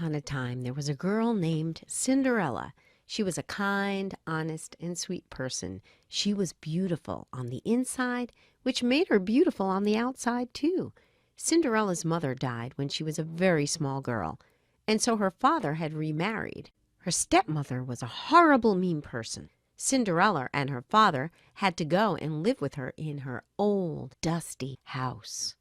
upon a time, there was a girl named Cinderella. She was a kind, honest, and sweet person. She was beautiful on the inside, which made her beautiful on the outside, too. Cinderella's mother died when she was a very small girl, and so her father had remarried. Her stepmother was a horrible, mean person. Cinderella and her father had to go and live with her in her old, dusty house.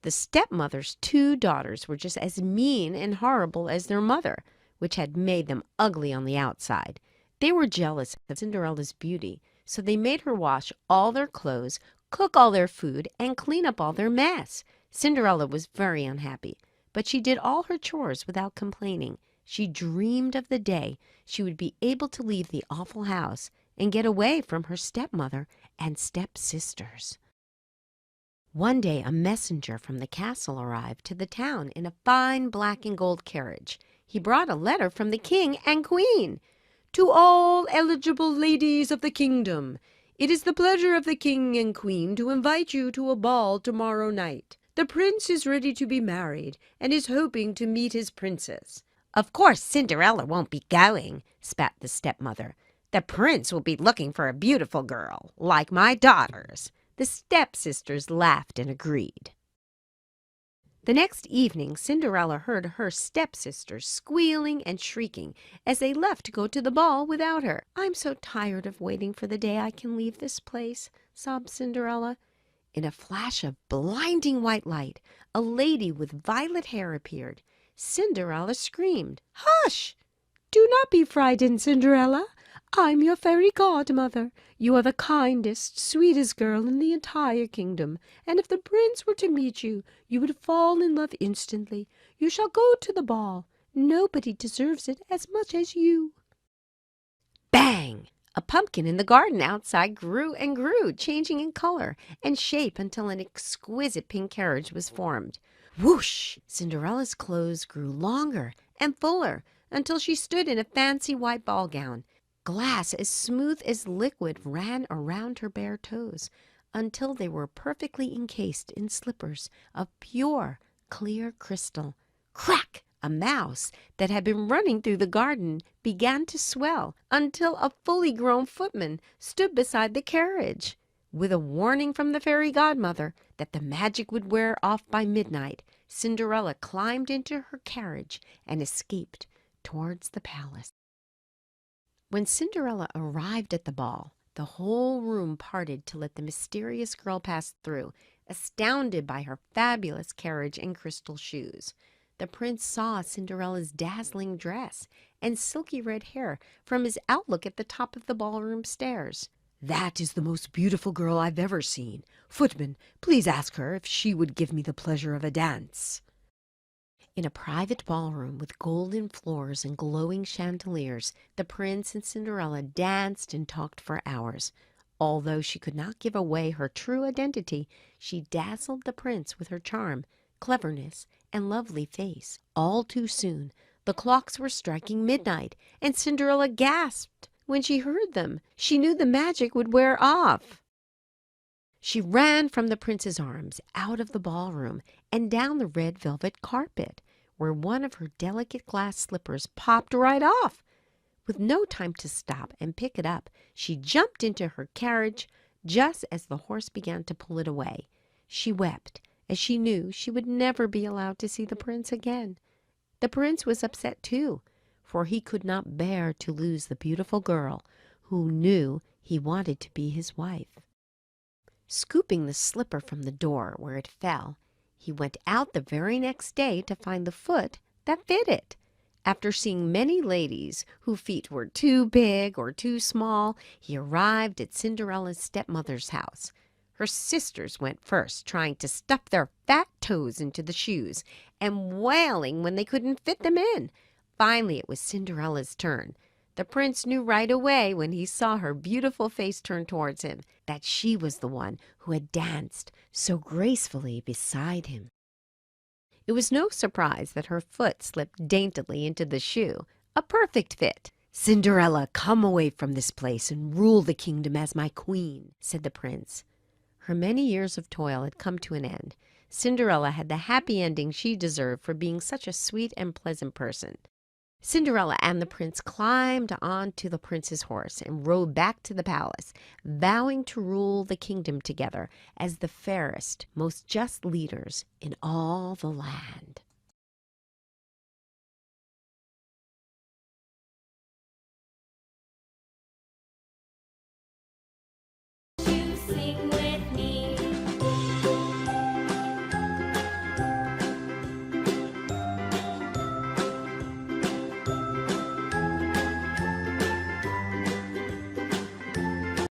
The stepmother's 2 daughters were just as mean and horrible as their mother, which had made them ugly on the outside. They were jealous of Cinderella's beauty, so they made her wash all their clothes, cook all their food, and clean up all their mess. Cinderella was very unhappy, but she did all her chores without complaining. She dreamed of the day she would be able to leave the awful house and get away from her stepmother and stepsisters. One day a messenger from the castle arrived to the town in a fine black and gold carriage. He brought a letter from the king and queen. "To all eligible ladies of the kingdom, it is the pleasure of the king and queen to invite you to a ball tomorrow night. The prince is ready to be married and is hoping to meet his princess." "Of course Cinderella won't be going," spat the stepmother. "The prince will be looking for a beautiful girl, like my daughters." The stepsisters laughed and agreed. The next evening, Cinderella heard her stepsisters squealing and shrieking as they left to go to the ball without her. "I'm so tired of waiting for the day I can leave this place," sobbed Cinderella. In a flash of blinding white light, a lady with violet hair appeared. Cinderella screamed, "Hush! Do not be frightened, Cinderella. I'm your fairy godmother. You are the kindest, sweetest girl in the entire kingdom, and if the prince were to meet you, you would fall in love instantly. You shall go to the ball. Nobody deserves it as much as you." Bang! A pumpkin in the garden outside grew and grew, changing in color and shape until an exquisite pink carriage was formed. Whoosh! Cinderella's clothes grew longer and fuller until she stood in a fancy white ball gown. Glass as smooth as liquid ran around her bare toes until they were perfectly encased in slippers of pure, clear crystal. Crack! A mouse that had been running through the garden began to swell until a fully grown footman stood beside the carriage. With a warning from the fairy godmother that the magic would wear off by midnight, Cinderella climbed into her carriage and escaped towards the palace. When Cinderella arrived at the ball, the whole room parted to let the mysterious girl pass through, astounded by her fabulous carriage and crystal shoes. The prince saw Cinderella's dazzling dress and silky red hair from his outlook at the top of the ballroom stairs. "That is the most beautiful girl I've ever seen. Footman, please ask her if she would give me the pleasure of a dance." In a private ballroom with golden floors and glowing chandeliers, the prince and Cinderella danced and talked for hours. Although she could not give away her true identity, she dazzled the prince with her charm, cleverness, and lovely face. All too soon, the clocks were striking midnight, and Cinderella gasped when she heard them. She knew the magic would wear off. She ran from the prince's arms, out of the ballroom, and down the red velvet carpet, where one of her delicate glass slippers popped right off. With no time to stop and pick it up, she jumped into her carriage just as the horse began to pull it away. She wept, as she knew she would never be allowed to see the prince again. The prince was upset too, for he could not bear to lose the beautiful girl who knew he wanted to be his wife. Scooping the slipper from the door where it fell, he went out the very next day to find the foot that fit it. After seeing many ladies whose feet were too big or too small, he arrived at Cinderella's stepmother's house. Her sisters went first, trying to stuff their fat toes into the shoes and wailing when they couldn't fit them in. Finally, it was Cinderella's turn. The prince knew right away when he saw her beautiful face turned towards him that she was the one who had danced so gracefully beside him. It was no surprise that her foot slipped daintily into the shoe, a perfect fit. "Cinderella, come away from this place and rule the kingdom as my queen," said the prince. Her many years of toil had come to an end. Cinderella had the happy ending she deserved for being such a sweet and pleasant person. Cinderella and the prince climbed onto the prince's horse and rode back to the palace, vowing to rule the kingdom together as the fairest, most just leaders in all the land.